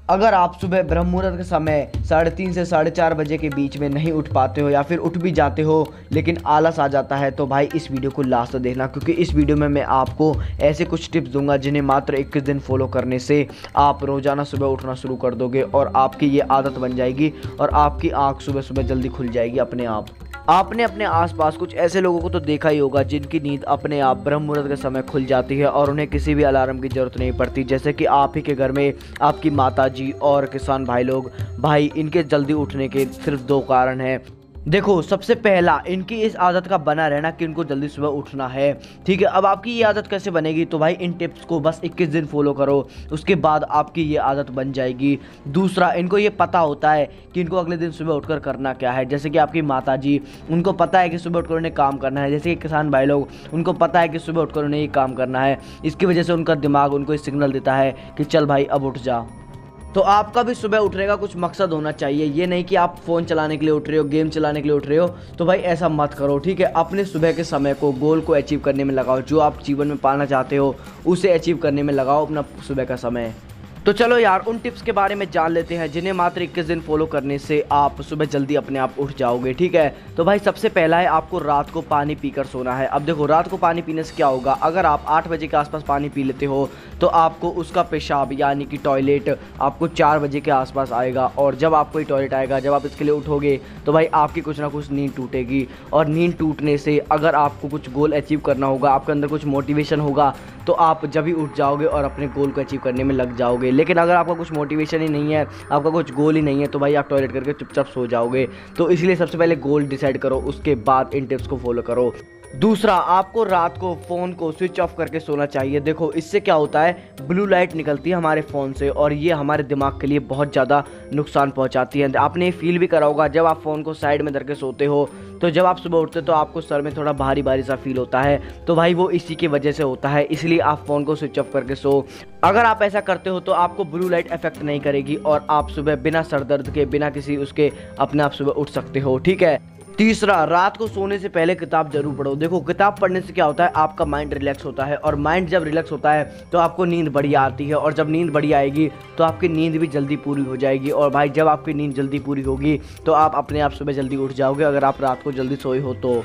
अगर आप सुबह ब्रह्म मुहूर्त के समय 3:30 से 4:30 बजे के बीच में नहीं उठ पाते हो या फिर उठ भी जाते हो लेकिन आलस आ जाता है, तो भाई इस वीडियो को लास्ट तक देखना, क्योंकि इस वीडियो में मैं आपको ऐसे कुछ टिप्स दूंगा जिन्हें मात्र 21 दिन फॉलो करने से आप रोज़ाना सुबह उठना शुरू कर दोगे और आपकी ये आदत बन जाएगी और आपकी आँख सुबह सुबह जल्दी खुल जाएगी अपने आप। आपने अपने आसपास कुछ ऐसे लोगों को तो देखा ही होगा जिनकी नींद अपने आप ब्रह्म मुहूर्त के समय खुल जाती है और उन्हें किसी भी अलार्म की ज़रूरत नहीं पड़ती, जैसे कि आप ही के घर में आपकी माता जी और किसान भाई लोग। भाई इनके जल्दी उठने के सिर्फ 2 कारण हैं। देखो, सबसे पहला इनकी इस आदत का बना रहना कि इनको जल्दी सुबह उठना है, ठीक है। अब आपकी ये आदत कैसे बनेगी, तो भाई इन टिप्स को बस 21 दिन फॉलो करो, उसके बाद आपकी ये आदत बन जाएगी। दूसरा, इनको ये पता होता है कि इनको अगले दिन सुबह उठकर करना क्या है, जैसे कि आपकी माता जी, उनको पता है कि सुबह उठकर उन्हें काम करना है, जैसे कि किसान भाई लोग, उनको पता है कि सुबह उठकर उन्हें ये काम करना है। इसकी वजह से उनका दिमाग उनको एक सिग्नल देता है कि चल भाई अब उठ जा। तो आपका भी सुबह उठने का कुछ मकसद होना चाहिए, ये नहीं कि आप फ़ोन चलाने के लिए उठ रहे हो, गेम चलाने के लिए उठ रहे हो, तो भाई ऐसा मत करो, ठीक है। अपने सुबह के समय को गोल को अचीव करने में लगाओ, जो आप जीवन में पाना चाहते हो उसे अचीव करने में लगाओ अपना सुबह का समय। तो चलो यार, उन टिप्स के बारे में जान लेते हैं जिन्हें मात्र 21 दिन फॉलो करने से आप सुबह जल्दी अपने आप उठ जाओगे, ठीक है। तो भाई सबसे पहला है आपको रात को पानी पीकर सोना है। अब देखो, रात को पानी पीने से क्या होगा, अगर आप 8 बजे के आसपास पानी पी लेते हो तो आपको उसका पेशाब यानी कि टॉयलेट आपको 4 बजे के आसपास आएगा, और जब आपको ये टॉयलेट आएगा, जब आप इसके लिए उठोगे तो भाई आपकी कुछ ना कुछ नींद टूटेगी, और नींद टूटने से अगर आपको कुछ गोल अचीव करना होगा, आपके अंदर कुछ मोटिवेशन होगा, तो आप जब ही उठ जाओगे और अपने गोल को अचीव करने में लग जाओगे। लेकिन अगर आपका कुछ मोटिवेशन ही नहीं है, आपका कुछ गोल ही नहीं है, तो भाई आप टॉयलेट करके चुपचाप सो जाओगे। तो इसलिए सबसे पहले गोल डिसाइड करो, उसके बाद इन टिप्स को फॉलो करो। दूसरा, आपको रात को फ़ोन को स्विच ऑफ करके सोना चाहिए। देखो, इससे क्या होता है, ब्लू लाइट निकलती है हमारे फ़ोन से और ये हमारे दिमाग के लिए बहुत ज़्यादा नुकसान पहुंचाती है। आपने फील भी करा होगा, जब आप फ़ोन को साइड में धर के सोते हो तो जब आप सुबह उठते हो तो आपको सर में थोड़ा भारी भारी सा फील होता है, तो भाई वो इसी की वजह से होता है, इसलिए आप फ़ोन को स्विच ऑफ करके सो। अगर आप ऐसा करते हो तो आपको ब्लू लाइट इफेक्ट नहीं करेगी और आप सुबह बिना सर दर्द के, बिना किसी उसके अपने आप सुबह उठ सकते हो, ठीक है। तीसरा, रात को सोने से पहले किताब जरूर पढ़ो। देखो, किताब पढ़ने से क्या होता है, आपका माइंड रिलैक्स होता है, और माइंड जब रिलैक्स होता है तो आपको नींद बढ़िया आती है, और जब नींद बढ़िया आएगी तो आपकी नींद भी जल्दी पूरी हो जाएगी, और भाई जब आपकी नींद जल्दी पूरी होगी तो आप अपने आप सुबह जल्दी उठ जाओगे, अगर आप रात को जल्दी सोए हो तो।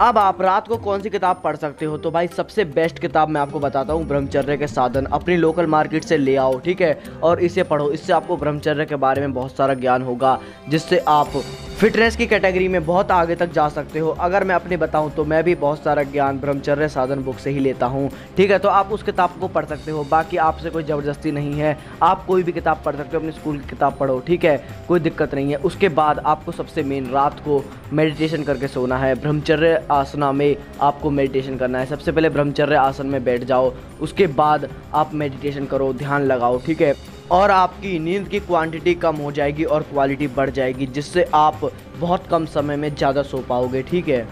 अब आप रात को कौन सी किताब पढ़ सकते हो, तो भाई सबसे बेस्ट किताब मैं आपको बताता हूँ, ब्रह्मचर्य के साधन। अपनी लोकल मार्केट से ले आओ, ठीक है, और इसे पढ़ो। इससे आपको ब्रह्मचर्य के बारे में बहुत सारा ज्ञान होगा, जिससे आप फिटनेस की कैटेगरी में बहुत आगे तक जा सकते हो। अगर मैं अपने बताऊं तो मैं भी बहुत सारा ज्ञान ब्रह्मचर्य साधन बुक से ही लेता हूं, ठीक है। तो आप उस किताब को पढ़ सकते हो, बाकी आपसे कोई ज़बरदस्ती नहीं है, आप कोई भी किताब पढ़ सकते हो, अपनी स्कूल की किताब पढ़ो, ठीक है, कोई दिक्कत नहीं है। उसके बाद आपको सबसे मेन रात को मेडिटेशन करके सोना है। ब्रह्मचर्य आसना में आपको मेडिटेशन करना है। सबसे पहले ब्रह्मचर्य आसन में बैठ जाओ, उसके बाद आप मेडिटेशन करो, ध्यान लगाओ, ठीक है, और आपकी नींद की क्वांटिटी कम हो जाएगी और क्वालिटी बढ़ जाएगी, जिससे आप बहुत कम समय में ज़्यादा सो पाओगे, ठीक है।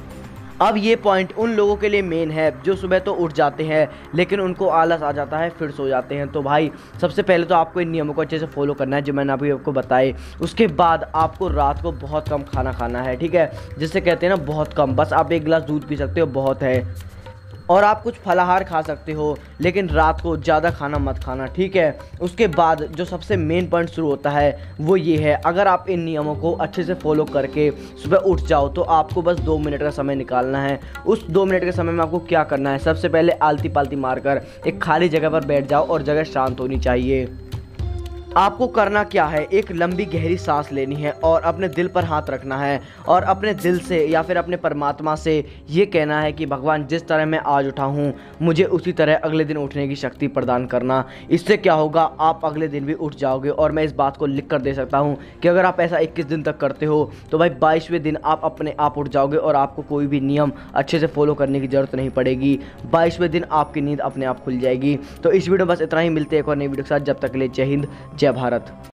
अब ये पॉइंट उन लोगों के लिए मेन है जो सुबह तो उठ जाते हैं लेकिन उनको आलस आ जाता है, फिर सो जाते हैं। तो भाई सबसे पहले तो आपको इन नियमों को अच्छे से फॉलो करना है जो मैंने अभी आपको बताए। उसके बाद आपको रात को बहुत कम खाना खाना है, ठीक है, जिससे कहते हैं ना बहुत कम, बस आप 1 गिलास दूध पी सकते हो, बहुत है। और आप कुछ फलाहार खा सकते हो, लेकिन रात को ज़्यादा खाना मत खाना, ठीक है। उसके बाद जो सबसे मेन पॉइंट शुरू होता है वो ये है, अगर आप इन नियमों को अच्छे से फॉलो करके सुबह उठ जाओ तो आपको बस 2 मिनट का समय निकालना है। उस 2 मिनट के समय में आपको क्या करना है, सबसे पहले आलती पालती मारकर एक खाली जगह पर बैठ जाओ, और जगह शांत होनी चाहिए। आपको करना क्या है, एक लंबी गहरी सांस लेनी है और अपने दिल पर हाथ रखना है, और अपने दिल से या फिर अपने परमात्मा से ये कहना है कि भगवान, जिस तरह मैं आज उठा हूँ मुझे उसी तरह अगले दिन उठने की शक्ति प्रदान करना। इससे क्या होगा, आप अगले दिन भी उठ जाओगे। और मैं इस बात को लिख कर दे सकता हूँ कि अगर आप ऐसा 21 दिन तक करते हो तो भाई 22वें दिन आप अपने आप उठ जाओगे और आपको कोई भी नियम अच्छे से फॉलो करने की ज़रूरत नहीं पड़ेगी। 22वें दिन आपकी नींद अपने आप खुल जाएगी। तो इस वीडियो बस इतना ही, मिलते हैं एक और नई वीडियो के साथ, जब तक के लिए जय हिंद, जय भारत।